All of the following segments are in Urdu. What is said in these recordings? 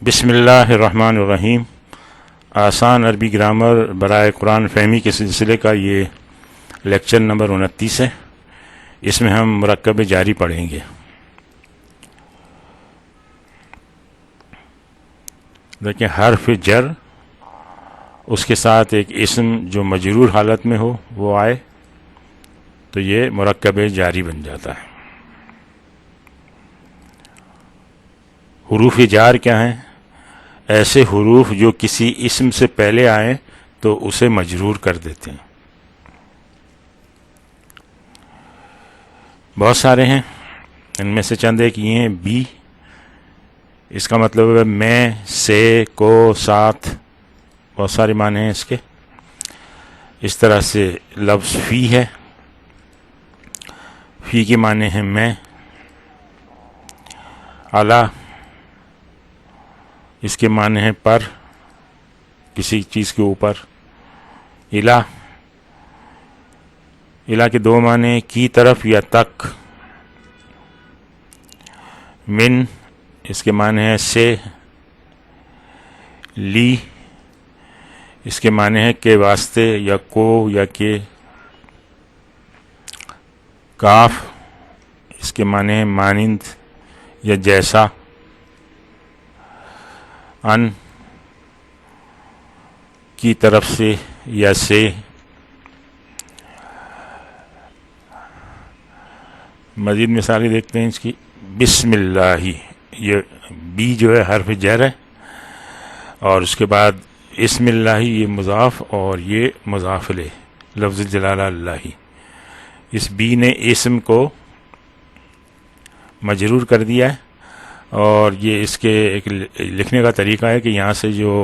بسم اللہ الرحمن الرحیم۔ آسان عربی گرامر برائے قرآن فہمی کے سلسلے کا یہ لیکچر نمبر 29 ہے۔ اس میں ہم مرکب جاری پڑھیں گے۔ دیکھیں، حرف جر اس کے ساتھ ایک اسم جو مجرور حالت میں ہو وہ آئے تو یہ مرکب جاری بن جاتا ہے۔ حروف جار کیا ہیں؟ ایسے حروف جو کسی اسم سے پہلے آئیں تو اسے مجرور کر دیتے ہیں۔ بہت سارے ہیں، ان میں سے چند ایک یہ ہیں۔ بی، اس کا مطلب ہے میں، سے، کو، ساتھ، بہت سارے معنی ہیں اس کے۔ اس طرح سے لفظ فی ہے، فی کے معنی ہیں میں۔ علی، اس کے معنی ہیں پر، کسی چیز کے اوپر۔ الا، الا کے دو معنی ہیں، کی طرف یا تک۔ من، اس کے معنی ہیں سے۔ لی، اس کے معنی ہیں کے واسطے یا کو یا کے۔ کاف، اس کے معنی ہیں مانند یا جیسا۔ ان، کی طرف سے یا سے۔ مزید مثالیں دیکھتے ہیں اس کی۔ بسم اللہ، یہ بی جو ہے حرف جر ہے، اور اس کے بعد اسم اللہ، یہ مضاف اور یہ مضاف الیہ، لفظ جلالہ اللہ۔ اس بی نے اسم کو مجرور کر دیا ہے، اور یہ اس کے ایک لکھنے کا طریقہ ہے کہ یہاں سے جو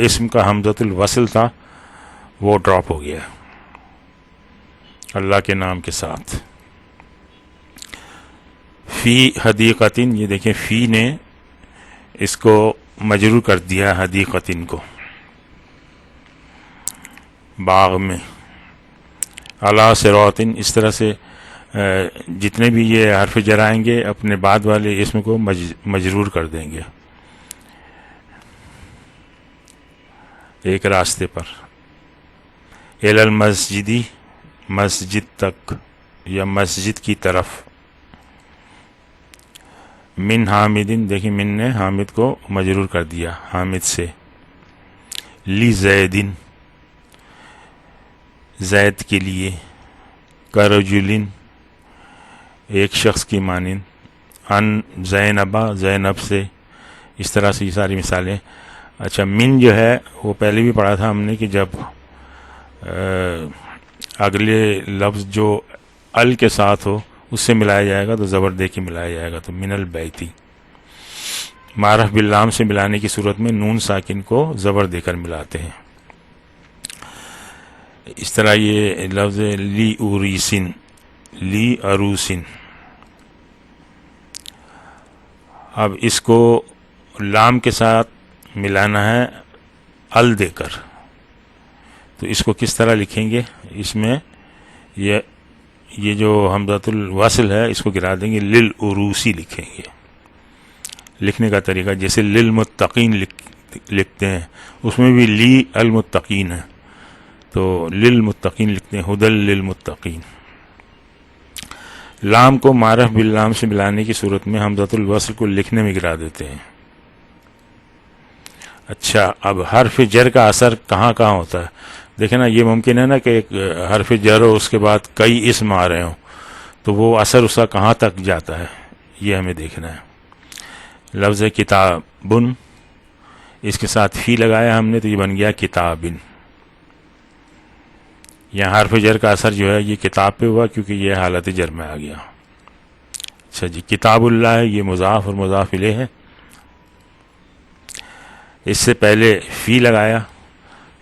اسم کا حمزۃ الوصل تھا وہ ڈراپ ہو گیا اللہ کے نام کے ساتھ۔ فی حدیقتن، یہ دیکھیں فی نے اس کو مجرور کر دیا حدیقتن کو، باغ میں۔ علی صراطن، اس طرح سے جتنے بھی یہ حرف جر آئیں گے اپنے بعد والے اسم کو مجرور کر دیں گے ایک راستے پر۔ الی المسجدی، مسجد تک یا مسجد کی طرف۔ من حامدن، دیکھیں من نے حامد کو مجرور کر دیا حامد سے۔ لی زیدن، زید کے لیے۔ کرجلن، ایک شخص کی مانند۔ ان زینبا، زینب سے۔ اس طرح سے یہ ساری مثالیں۔ اچھا، من جو ہے وہ پہلے بھی پڑھا تھا ہم نے کہ جب اگلے لفظ جو ال کے ساتھ ہو اس سے ملایا جائے گا تو زبر دے کے ملایا جائے گا، تو من البیتی۔ معرف باللام سے ملانے کی صورت میں نون ساکن کو زبر دے کر ملاتے ہیں۔ اس طرح یہ لفظ لی اوریسن، لی اروسن۔ اب اس کو لام کے ساتھ ملانا ہے ال دے کر، تو اس کو کس طرح لکھیں گے؟ اس میں یہ جو حمزۃ الوصل ہے اس کو گرا دیں گے، للعروسی لکھیں گے۔ لکھنے کا طریقہ جیسے للمتقین لکھتے ہیں، اس میں بھی لی المتقین ہے تو للمتقین لکھتے ہیں، ہدل للمتقین۔ لام کو معرف باللام سے ملانے کی صورت میں حمزۃ الوصل کو لکھنے میں گرا دیتے ہیں۔ اچھا، اب حرف جر کا اثر کہاں کہاں ہوتا ہے؟ دیکھیں نا، یہ ممکن ہے نا کہ ایک حرف جر ہو اس کے بعد کئی اسم آ رہے ہوں، تو وہ اثر اس کا کہاں تک جاتا ہے یہ ہمیں دیکھنا ہے۔ لفظ کتابن، اس کے ساتھ فی لگایا ہم نے تو یہ بن گیا کتابن۔ یہاں حرف جر کا اثر جو ہے یہ کتاب پہ ہوا کیونکہ یہ حالت جر میں آ گیا۔ اچھا جی، کتاب اللہ ہے، یہ مضاف اور مضاف الیہ ہے۔ اس سے پہلے فی لگایا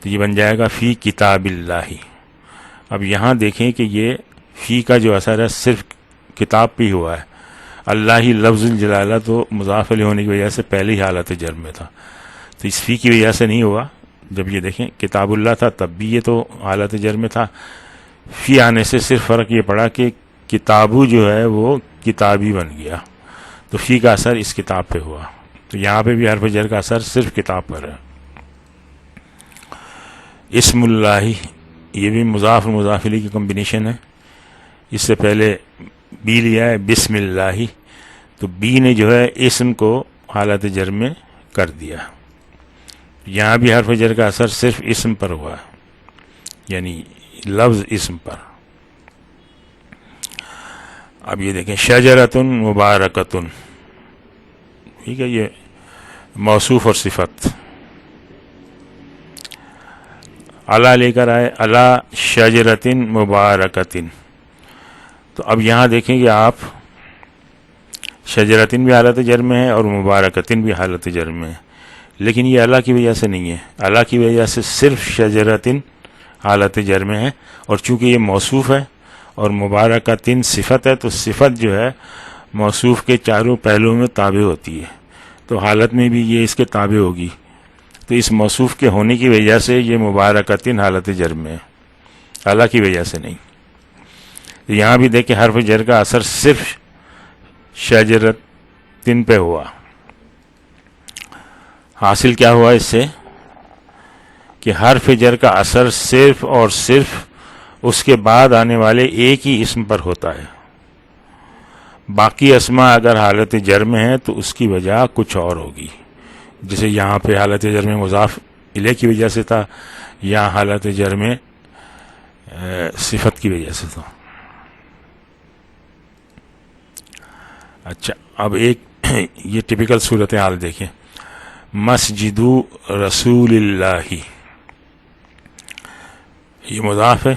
تو یہ بن جائے گا فی کتاب اللہ۔ اب یہاں دیکھیں کہ یہ فی کا جو اثر ہے صرف کتاب پہ ہی ہوا ہے، اللہ ہی لفظ الجلالہ تو مضاف الیہ ہونے کی وجہ سے پہلی حالت جر میں تھا، تو اس فی کی وجہ سے نہیں ہوا۔ جب یہ دیکھیں کتاب اللہ تھا تب بھی یہ تو حالت جر میں تھا، فی آنے سے صرف فرق یہ پڑا کہ کتابو جو ہے وہ کتابی بن گیا، تو فی کا اثر اس کتاب پہ ہوا۔ تو یہاں پہ بھی حرف جر کا اثر صرف کتاب پر ہے. اسم اللہ یہ بھی مضاف اور مضاف الیہ کی کمبینیشن ہے. اس سے پہلے بی لیا ہے بسم اللہ، تو بی نے جو ہے اسم کو حالت جر میں کر دیا. یہاں بھی حرف جر کا اثر صرف اسم پر ہوا، یعنی لفظ اسم پر. اب یہ دیکھیں شجرۃ مبارکۃ، ٹھیک ہے، یہ موصوف اور صفت. علی لے کر آئے، علی شجرۃ مبارکۃ، تو اب یہاں دیکھیں کہ آپ شجرتن بھی حالت جر میں ہے اور مبارکتن بھی حالت جر میں ہے، لیکن یہ اللہ کی وجہ سے نہیں ہے. اللہ کی وجہ سے صرف شجرتن حالت جر میں ہے، اور چونکہ یہ موصوف ہے اور مبارکتن صفت ہے، تو صفت جو ہے موصوف کے چاروں پہلوؤں میں تابع ہوتی ہے، تو حالت میں بھی یہ اس کے تابع ہوگی. تو اس موصوف کے ہونے کی وجہ سے یہ مبارکتن حالت جر میں ہے، اللہ کی وجہ سے نہیں. یہاں بھی دیکھیں حرف جر کا اثر صرف شجرتن پہ ہوا. حاصل کیا ہوا اس سے کہ حرف جر کا اثر صرف اور صرف اس کے بعد آنے والے ایک ہی اسم پر ہوتا ہے. باقی اسما اگر حالت جر میں ہے تو اس کی وجہ کچھ اور ہوگی، جیسے یہاں پہ حالت جر میں مضاف الیہ کی وجہ سے تھا، یا حالت جر میں صفت کی وجہ سے تھا. اچھا، اب ایک یہ ٹپیکل صورتحال دیکھیں. مسجد رسول اللہ، یہ مضاف ہے،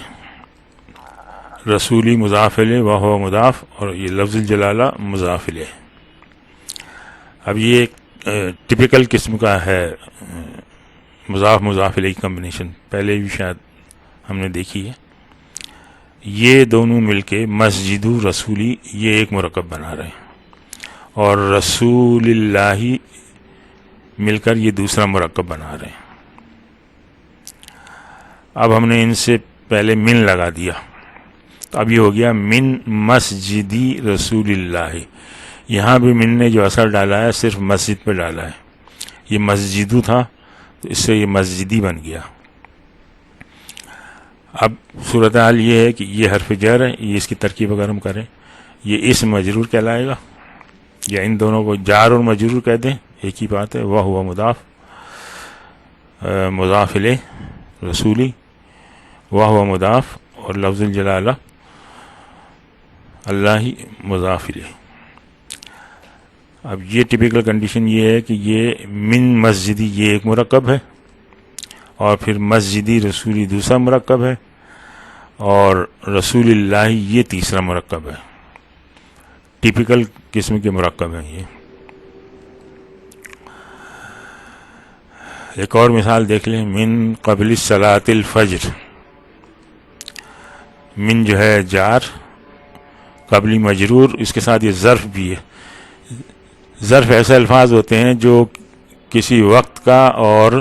رسولی مضاف الیہ وہو مضاف، اور یہ لفظ الجلالہ مضاف الیہ. اب یہ ایک ٹپیکل قسم کا ہے مضاف مضاف الیہ کی کمبینیشن، پہلے بھی شاید ہم نے دیکھی ہے. یہ دونوں مل کے مسجد رسولی یہ ایک مرکب بنا رہے ہیں، اور رسول اللہ مل کر یہ دوسرا مرکب بنا رہے ہیں. اب ہم نے ان سے پہلے من لگا دیا، تو اب یہ ہو گیا من مسجدی رسول اللہ. یہاں بھی من نے جو اثر ڈالا ہے صرف مسجد پہ ڈالا ہے، یہ مسجدو تھا تو اس سے یہ مسجدی بن گیا. اب صورتحال یہ ہے کہ یہ حرف جر ہے، یہ اس کی ترکیب اگر ہم کریں یہ اسم مجرور کہلائے گا، یا ان دونوں کو جار اور مجرور کہہ دیں، ایک ہی بات ہے. وہ ہوا مضاف مضاف الیہ رسولی، وہ ہوا مضاف، اور لفظ الجلالہ اللہ مضاف الیہ. اب یہ ٹپیکل کنڈیشن یہ ہے کہ یہ من مسجدی یہ ایک مرکب ہے، اور پھر مسجدی رسولی دوسرا مرکب ہے، اور رسول اللہ یہ تیسرا مرکب ہے. ٹپیکل قسم کے مرکب ہیں یہ. ایک اور مثال دیکھ لیں. من قبل صلاۃ الفجر، من جو ہے جار، قبلی مجرور، اس کے ساتھ یہ ظرف بھی ہے. ظرف ایسے الفاظ ہوتے ہیں جو کسی وقت کا اور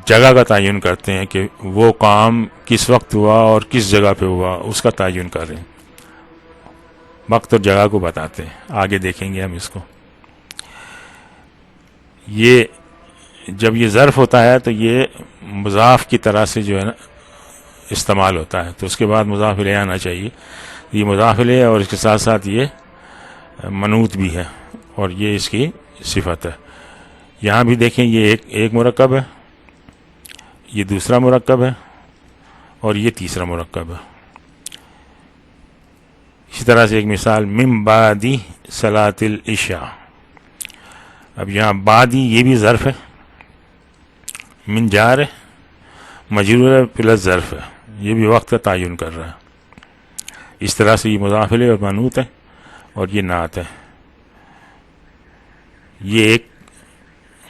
جگہ کا تعین کرتے ہیں کہ وہ کام کس وقت ہوا اور کس جگہ پہ ہوا، اس کا تعین کر رہے ہیں، وقت اور جگہ کو بتاتے ہیں. آگے دیکھیں گے ہم اس کو. یہ جب یہ ظرف ہوتا ہے تو یہ مضاف کی طرح سے جو ہے نا استعمال ہوتا ہے، تو اس کے بعد مضاف الیہ آنا چاہیے. یہ مضاف الیہ اور اس کے ساتھ ساتھ یہ منوط بھی ہے، اور یہ اس کی صفت ہے. یہاں بھی دیکھیں یہ ایک مرکب ہے، یہ دوسرا مرکب ہے، اور یہ تیسرا مرکب ہے. اسی طرح سے ایک مثال من بعد صلاۃ العشاء. اب یہاں بعدی یہ بھی ظرف ہے، من جار ہے، مجرور ہے، پلس ظرف ہے، یہ بھی وقت کا تعین کر رہا ہے. اس طرح سے یہ مضاف الیہ اور منوط ہے، اور یہ نعت ہے. یہ ایک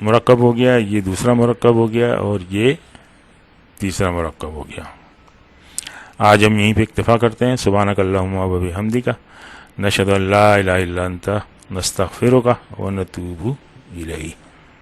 مرکب ہو گیا، یہ دوسرا مرکب ہو گیا، اور یہ تیسرا مرکب ہو گیا. آج ہم یہیں پہ اکتفا کرتے ہیں. سبحانک اللہم و بحمدک، نشہد ان لا الہ الا انت، نستغفرک و نتوب الیک.